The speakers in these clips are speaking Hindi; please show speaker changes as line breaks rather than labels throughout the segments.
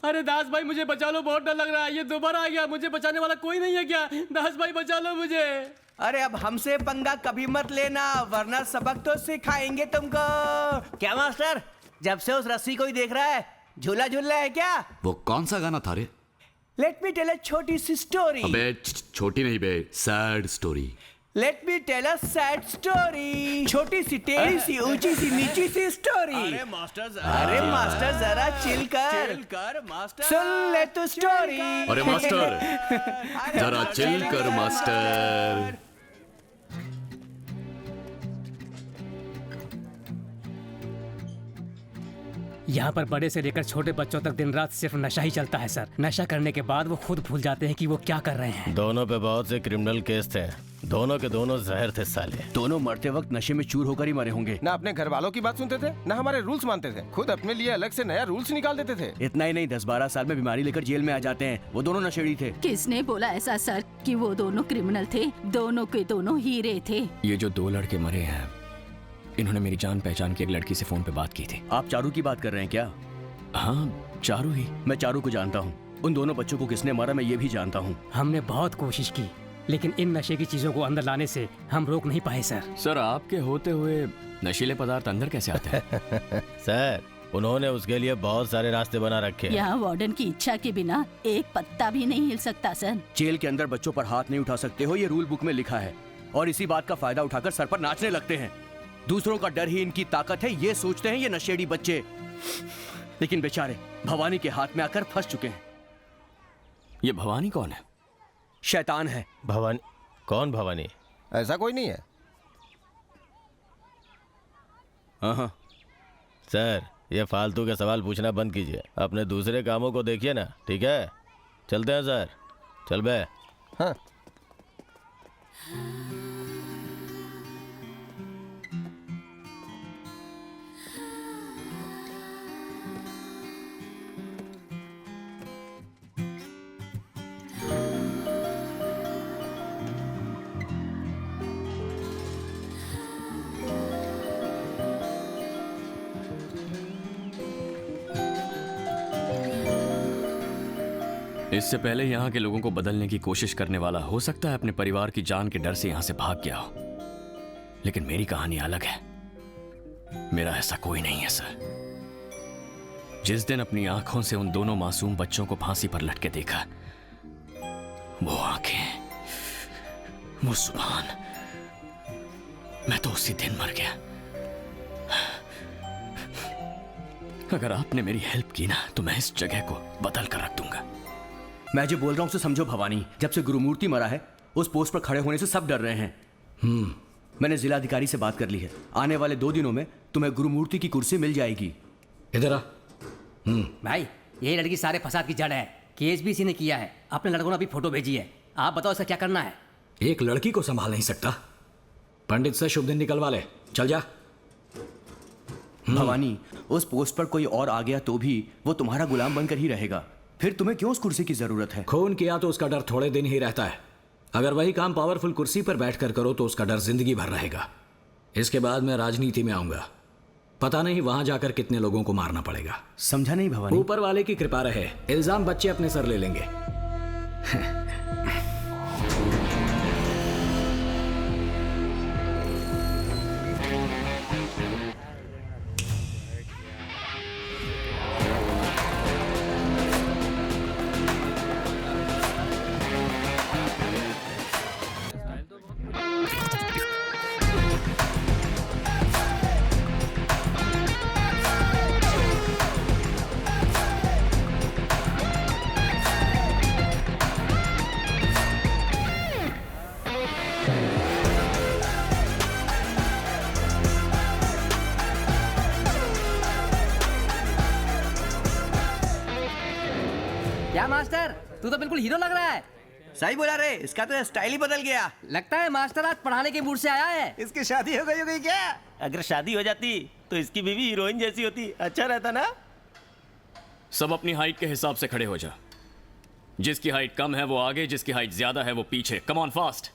अरे दास भाई मुझे बचा लो, बहुत डर लग रहा है। ये दोबारा आ गया, मुझे बचाने वाला कोई नहीं है क्या? दास भाई बचा लो मुझे।
अरे अब हमसे पंगा कभी मत लेना, वरना सबक तो सिखाएंगे तुमको। क्या मास्टर, जब से उस रस्सी को ही देख रहा है, झूला झूल रहा है क्या?
वो कौन सा गाना था रे?
लेट मी टेल अ छोटी सी स्टोरी।
अबे छोटी नहीं बे, sad story.
Let me tell a sad story. छोटी सी टेढ़ी सी ऊंची सी नीची सी स्टोरी। अरे मास्टर जरा चिल कर मास्टर, सुन ले तू स्टोरी।
अरे मास्टर जरा चिल कर मास्टर।
यहाँ पर बड़े से लेकर छोटे बच्चों तक दिन रात सिर्फ नशा ही चलता है सर। नशा करने के बाद वो खुद भूल जाते हैं कि वो क्या कर रहे हैं।
दोनों पे बहुत से क्रिमिनल केस थे, दोनों के दोनों जहर थे साले।
दोनों मरते वक्त नशे में चूर होकर ही मरे होंगे।
ना अपने घर वालों की बात सुनते थे, ना हमारे रूल्स मानते थे, खुद अपने लिए अलग से नया रूल्स निकाल देते थे।
इतना ही नहीं, 10-12 साल में बीमारी लेकर जेल में आ जाते हैं। वो दोनों नशेड़ी थे।
किसने बोला ऐसा सर कि वो दोनों क्रिमिनल थे? दोनों के दोनों हीरे थे।
ये जो 2 लड़के मरे हैं, इन्होंने मेरी जान पहचान की एक लड़की से फोन पे बात की थी।
आप चारू की बात कर रहे हैं क्या?
हाँ चारू ही।
मैं चारू को जानता हूँ। उन दोनों बच्चों को किसने मारा मैं ये भी जानता हूँ।
हमने बहुत कोशिश की, लेकिन इन नशे की चीजों को अंदर लाने से हम रोक नहीं पाए सर।
सर आपके होते हुए नशीले पदार्थ अंदर कैसे आते हैं?
सर उन्होंने उसके लिए बहुत सारे रास्ते बना रखे हैं।
यहाँ वार्डन की इच्छा के बिना एक पत्ता भी नहीं हिल सकता सर।
जेल के अंदर बच्चों पर हाथ नहीं उठा सकते हो, ये रूल बुक में लिखा है। और इसी बात का फायदा उठाकर सर पर नाचने लगते हैं। दूसरों का डर ही इनकी ताकत है, ये सोचते हैं ये नशेड़ी बच्चे। लेकिन बेचारे भवानी के हाथ में आकर फंस चुके हैं।
ये भवानी कौन है?
शैतान है।
भवानी? कौन भवानी?
ऐसा कोई नहीं है।
हाँ
सर ये फालतू के सवाल पूछना बंद कीजिए, अपने दूसरे कामों को देखिए ना। ठीक है चलते हैं सर, चल बे।
हाँ
इससे पहले यहाँ के लोगों को बदलने की कोशिश करने वाला हो सकता है अपने परिवार की जान के डर से यहाँ से भाग गया हो, लेकिन मेरी कहानी अलग है। मेरा ऐसा कोई नहीं है सर। जिस दिन अपनी आंखों से उन दोनों मासूम बच्चों को फांसी पर लटके देखा, वो आंखें, वो जुबान, मैं तो उसी दिन मर गया। अगर आपने मेरी हेल्प की ना तो मैं इस जगह को बदल कर रख दूंगा।
मैं जो बोल रहा हूँ उसे समझो भवानी। जब से गुरुमूर्ति मरा है, उस पोस्ट पर खड़े होने से सब डर रहे हैं। मैंने जिलाधिकारी से बात कर ली है। आने वाले 2 दिनों में तुम्हें गुरुमूर्ति की कुर्सी मिल जाएगी।
इधर आ।
भाई यही लड़की सारे फसाद की जड़ है। केस भी इसी ने किया है। अपने लड़कों ने अभी फोटो भेजी है। आप बताओ इसका क्या करना है?
एक लड़की को संभाल नहीं सकता? पंडित से शुभ दिन निकलवा ले, चल जा।
भवानी उस पोस्ट पर कोई और आ गया तो भी वो तुम्हारा गुलाम बनकर ही रहेगा। फिर तुम्हें क्यों उस कुर्सी की जरूरत है?
खून किया तो उसका डर थोड़े दिन ही रहता है। अगर वही काम पावरफुल कुर्सी पर बैठकर करो तो उसका डर जिंदगी भर रहेगा। इसके बाद मैं राजनीति में आऊंगा। पता नहीं वहां जाकर कितने लोगों को मारना पड़ेगा।
समझा नहीं भवानी?
ऊपर वाले की कृपा रहे, इल्जाम बच्चे अपने सर ले लेंगे।
क्या मास्टर, तू तो बिल्कुल हीरो लग रहा है।
सही बोला रे, इसका तो स्टाइल ही बदल गया।
लगता है मास्टर आज पढ़ाने के मूड से आया है।
इसकी शादी हो गई क्या?
अगर शादी हो जाती तो इसकी बीवी हीरोइन जैसी होती, अच्छा रहता ना।
सब अपनी हाइट के हिसाब से खड़े हो जा। जिसकी हाइट कम है वो आगे, जिसकी हाइट ज्यादा है वो पीछे। Come on fast.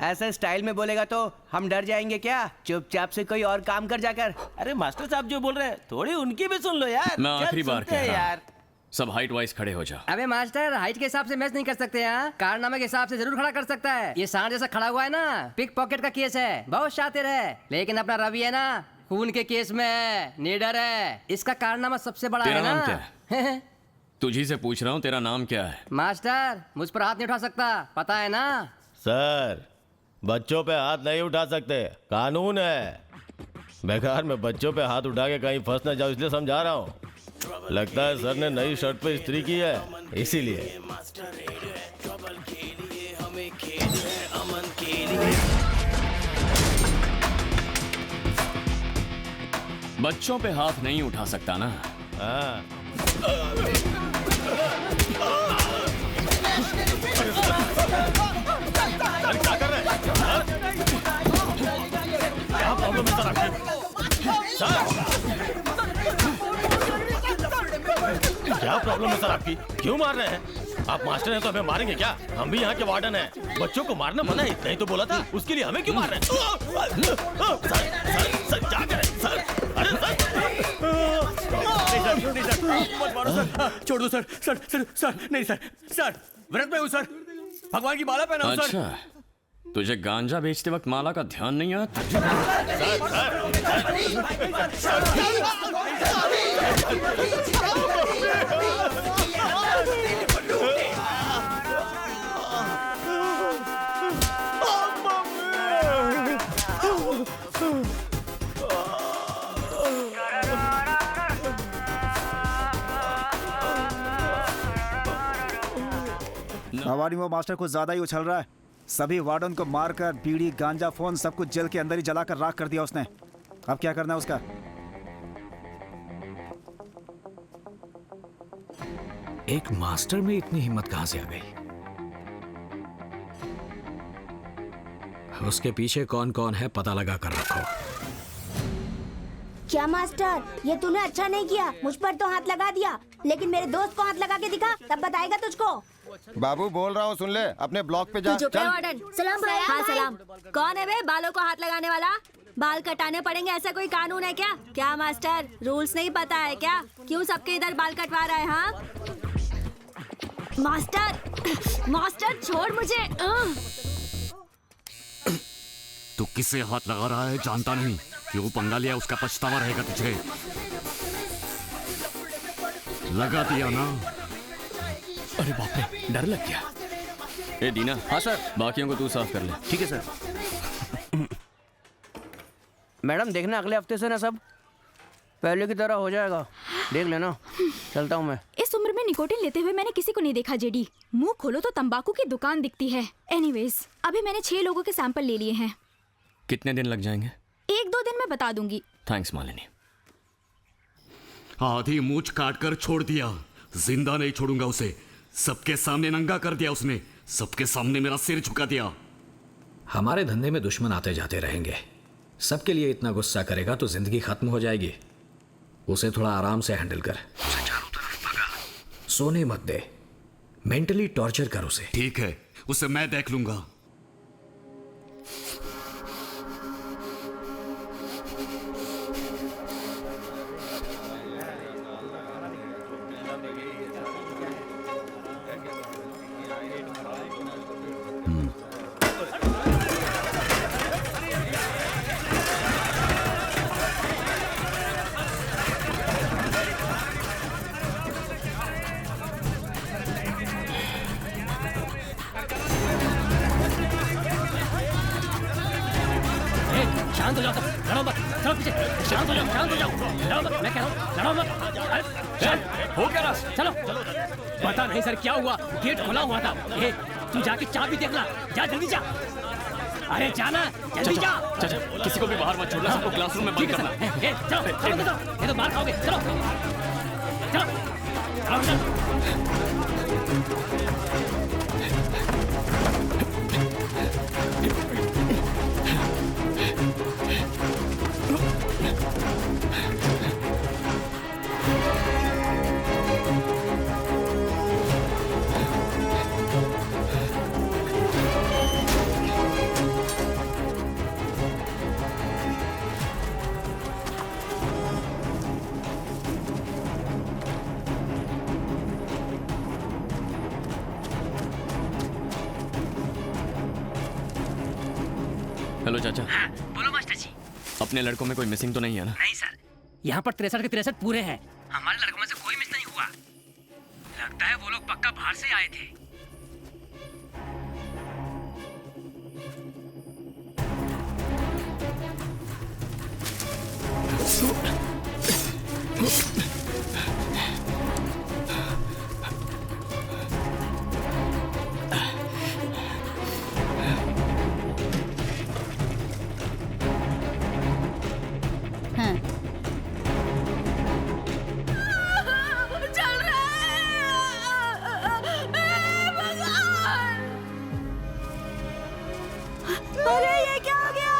ऐसा स्टाइल में बोलेगा तो हम डर जाएंगे क्या? चुपचाप से कोई और काम कर जाकर।
अरे मास्टर साहब जो बोल रहे हैं थोड़ी उनकी भी सुन लो यार।
मैं आखिरी बार कह रहा हूं।
यार
सब हाइट वाइज खड़े हो जाओ।
अबे मास्टर, हाइट के हिसाब से मैच नहीं कर सकते हैं। कारनामे के हिसाब से जरूर खड़ा कर सकता है। ये सांड जैसा खड़ा हुआ है ना, पिक पॉकेट का केस है, बहुत शातिर है। लेकिन अपना रवि है ना, खून के केस में है, निडर है। इसका कारनामा सबसे बड़ा
तेरा
है ना।
नाम क्या है? तुझी से पूछ रहा हूँ, तेरा नाम क्या है?
मास्टर, मुझ पर हाथ नहीं उठा सकता, पता है ना।
सर, बच्चों पे हाथ नहीं उठा सकते, कानून है। बेकार में बच्चों पे हाथ उठा के कहीं फंस न जाओ, इसलिए समझा रहा हूँ। लगता है सर ने नई शर्ट पे इस्त्री की है, इसीलिए।
बच्चों पे हाथ नहीं उठा सकता ना?
हाँ। अरे क्या कर रहे हैं? क्या प्रॉब्लम है सर आपकी? क्या प्रॉब्लम है सर आपकी? क्यों मार रहे हैं? आप मास्टर हैं तो हमें मारेंगे क्या? हम भी यहाँ के वार्डन हैं। बच्चों को मारना मना है, नहीं तो बोला था। उसके लिए हमें क्यों मार रहे हैं? सर क्या करें सर? अरे
मत मारो सर, छोड़ दो सर। सर नहीं सर, सर व्रत में हूँ सर, भगवान की माला पहना हूँ सर।
अच्छा, तुझे गांजा बेचते वक्त माला का ध्यान नहीं आता?
हमारी वो मास्टर कुछ ज्यादा ही उछल रहा है। सभी वार्डन को मारकर बीड़ी गांजा फोन सब कुछ जेल के अंदर ही जलाकर राख कर दिया उसने। अब क्या करना है उसका?
एक मास्टर में इतनी हिम्मत कहां से आ गई? उसके पीछे कौन कौन है पता लगा कर रखो।
क्या मास्टर, ये तूने अच्छा नहीं किया। मुझ पर तो हाथ लगा दिया, लेकिन मेरे दोस्त को हाथ लगा के दिखा, तब बताएगा तुझको।
बाबू बोल रहा हूँ, सुन ले, अपने ब्लॉक पे जा। चल।
सलाम भाई। हाँ सलाम। कौन है बे बालों को हाथ लगाने वाला? बाल कटाने पड़ेंगे ऐसा कोई कानून है क्या? क्या मास्टर, रूल्स नहीं पता है क्या? क्यों सबके इधर बाल कटवा रहा है? हाँ मास्टर, मास्टर छोड़ मुझे।
तू किससे हाथ लगा रहा है जानता नहीं? क्यों पंगा लिया, उसका पछतावा रहेगा तुझे। लगा दिया ना? अरे बाप रे, डर लग गया। ए दीना।
हाँ सर।
बाकियों को तू साफ कर ले।
ठीक है सर। मैडम देखना अगले हफ्ते से ना सब पहले की तरह हो जाएगा, देख लेना। चलता हूँ मैं।
इस उम्र में निकोटिन लेते हुए मैंने किसी को नहीं देखा जेडी। मुंह खोलो तो तंबाकू की दुकान दिखती है। एनीवेज, अभी मैंने 6 लोगों के सैंपल ले लिए हैं।
कितने दिन लग जाएंगे?
1-2 दिन में बता दूंगी।
थैंक्स मालिनी।
आधी मूंछ काट कर छोड़ दिया, जिंदा नहीं छोड़ूंगा उसे। सबके सामने नंगा कर दिया उसने, सबके सामने मेरा सिर झुका दिया।
हमारे धंधे में दुश्मन आते जाते रहेंगे। सबके लिए इतना गुस्सा करेगा तो जिंदगी खत्म हो जाएगी। उसे थोड़ा आराम से हैंडल कर। सोने मत दे, मेंटली टॉर्चर कर उसे।
ठीक है, उसे मैं देख लूंगा।
शांत हो जाओ, लड़ो मत, चलो पीछे। शांत हो जाओ, लड़ो मत, मैं कह रहा हूँ लड़ो मत।
हो क्या रहा?
चलो। पता नहीं सर क्या हुआ, गेट खुला हुआ था। तू जाके चाबी देखना, जा जल्दी जा। अरे जाना, जल्दी जा।
किसी को भी बाहर मत छोड़ना, सबको क्लासरूम में बंद करना।
चलो, ये तो बाहर खाओगे। चलो चलो चलो।
चाचा।
बोलो मास्टर जी।
अपने लड़कों में कोई मिसिंग तो नहीं है ना?
नहीं सर, यहाँ पर 63 के 63 पूरे हैं। हमारे लड़कों में से कोई मिस नहीं हुआ। लगता है वो लोग पक्का बाहर से आए थे।
हाँ।
चल रहा है। अरे ये क्या हो गया?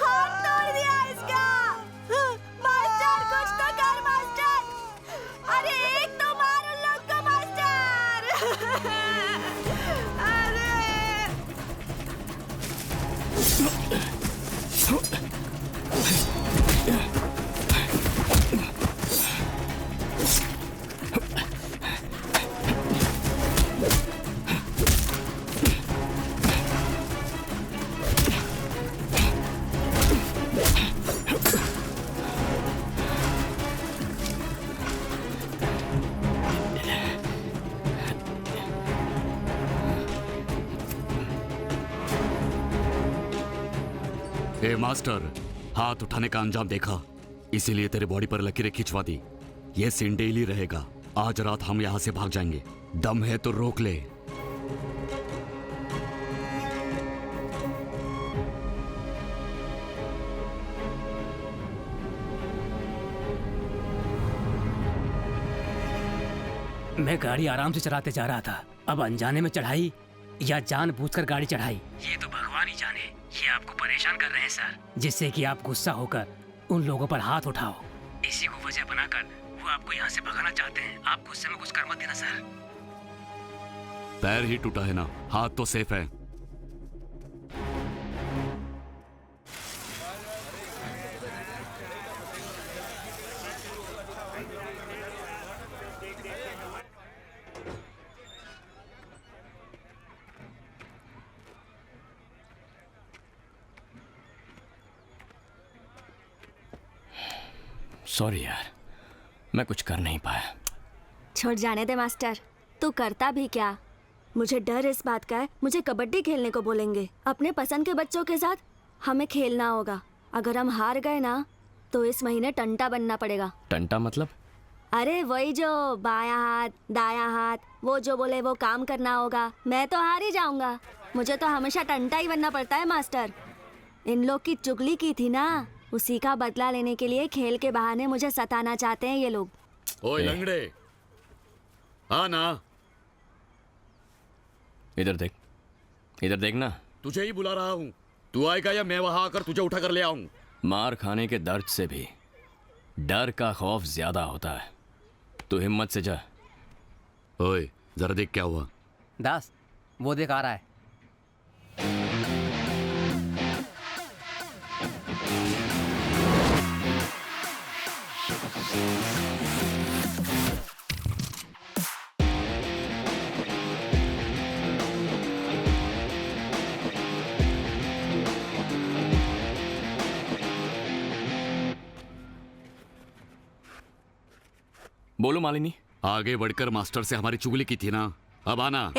हाथ तोड़ दिया इसका। मास्टर कुछ तो कर मास्टर। अरे एक तो मार उन लोग को मास्टर। अरे
ए मास्टर, हाथ उठाने का अंजाम देखा, इसीलिए तेरे बॉडी पर लकीरें खिंचवा दी। ये सीन डेली रहेगा। आज रात हम यहाँ से भाग जाएंगे। दम है तो रोक ले।
मैं गाड़ी आराम से चलाते जा रहा था, अब अनजाने में चढ़ाई या जानबूझकर गाड़ी चढ़ाई, ये तो भगवान ही जाने। ये आपको परेशान कर रहे हैं सर, जिससे कि आप गुस्सा होकर उन लोगों पर हाथ उठाओ। इसी को वजह बनाकर वो आपको यहाँ से भगाना चाहते हैं। आप गुस्से में कुछ कर मत देना सर।
पैर ही टूटा है ना, हाथ तो सेफ है।
सॉरी यार, मैं कुछ कर नहीं पाया।
छोड़ जाने दे मास्टर, तू करता भी क्या। मुझे डर इस बात का है, मुझे कबड्डी खेलने को बोलेंगे। अपने पसंद के बच्चों के साथ हमें खेलना होगा। अगर हम हार गए ना तो इस महीने टंटा बनना पड़ेगा।
टंटा मतलब?
अरे वही जो बायां हाथ दायां हाथ, वो जो बोले वो काम करना होगा। मैं तो हार ही जाऊंगा। मुझे तो हमेशा टंटा ही बनना पड़ता है मास्टर। इन लोग की चुगली की थी ना, उसी का बदला लेने के लिए खेल के बहाने मुझे सताना चाहते हैं ये लोग।
ओए लंगड़े, आ ना।
इधर देख, इधर देखना।
तुझे ही बुला रहा हूँ। तू आएगा या मैं वहां आकर तुझे उठा कर ले आऊं?
मार खाने के दर्द से भी डर का खौफ ज्यादा होता है। तू हिम्मत से जा।
ओए जरा देख क्या हुआ।
दास, वो देख आ रहा है।
बोलो मालिनी।
आगे बढ़कर मास्टर से हमारी चुगली की थी ना, अब आना।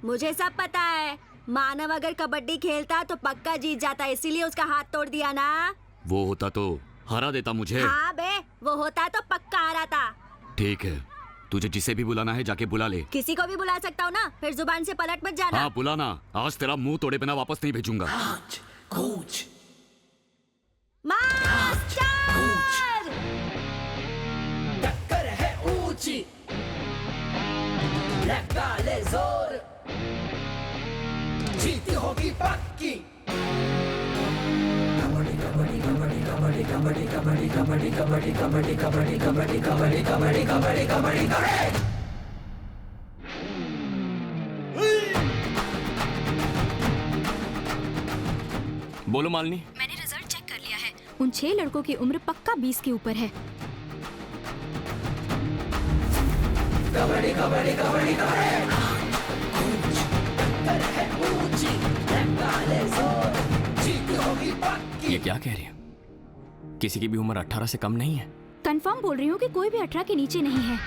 मुझे सब पता है। मानव अगर कबड्डी खेलता तो पक्का जीत जाता, इसीलिए उसका हाथ तोड़ दिया ना।
वो होता तो हरा देता मुझे।
हाँ बे, वो होता तो पक्का हराता।
ठीक है, तुझे जिसे भी बुलाना है जाके बुला ले।
किसी को भी बुला सकता हूँ ना, फिर जुबान से पलट मत जाना।
हाँ बुलाना, आज तेरा मुंह तोड़े बिना वापस नहीं भेजूंगा।
मास्टर!
टक्कर है ऊंची, लगता ले जोर, जीती होगी पक्की। कबड्डी कबड्डी कबड्डी कबड्डी कबड्डी कबड्डी कबड्डी कबड्डी कबड्डी कबड्डी कबड्डी कबड्डी कबड्डी कबड्डी कबड्डी कबड्डी।
बोलो मालिनी।
मैंने रिजल्ट चेक कर लिया है। उन 6 लड़कों की उम्र पक्का 20 के ऊपर है।
कबड्डी कबड्डी कबड्डी कबड्डी, टक्कर है ऊंची, लगता ले जोर, जीती
ये क्या कह रही हो? किसी की भी उम्र 18 से कम नहीं है?
कंफर्म बोल रही हूँ कि कोई भी 18 के नीचे नहीं है।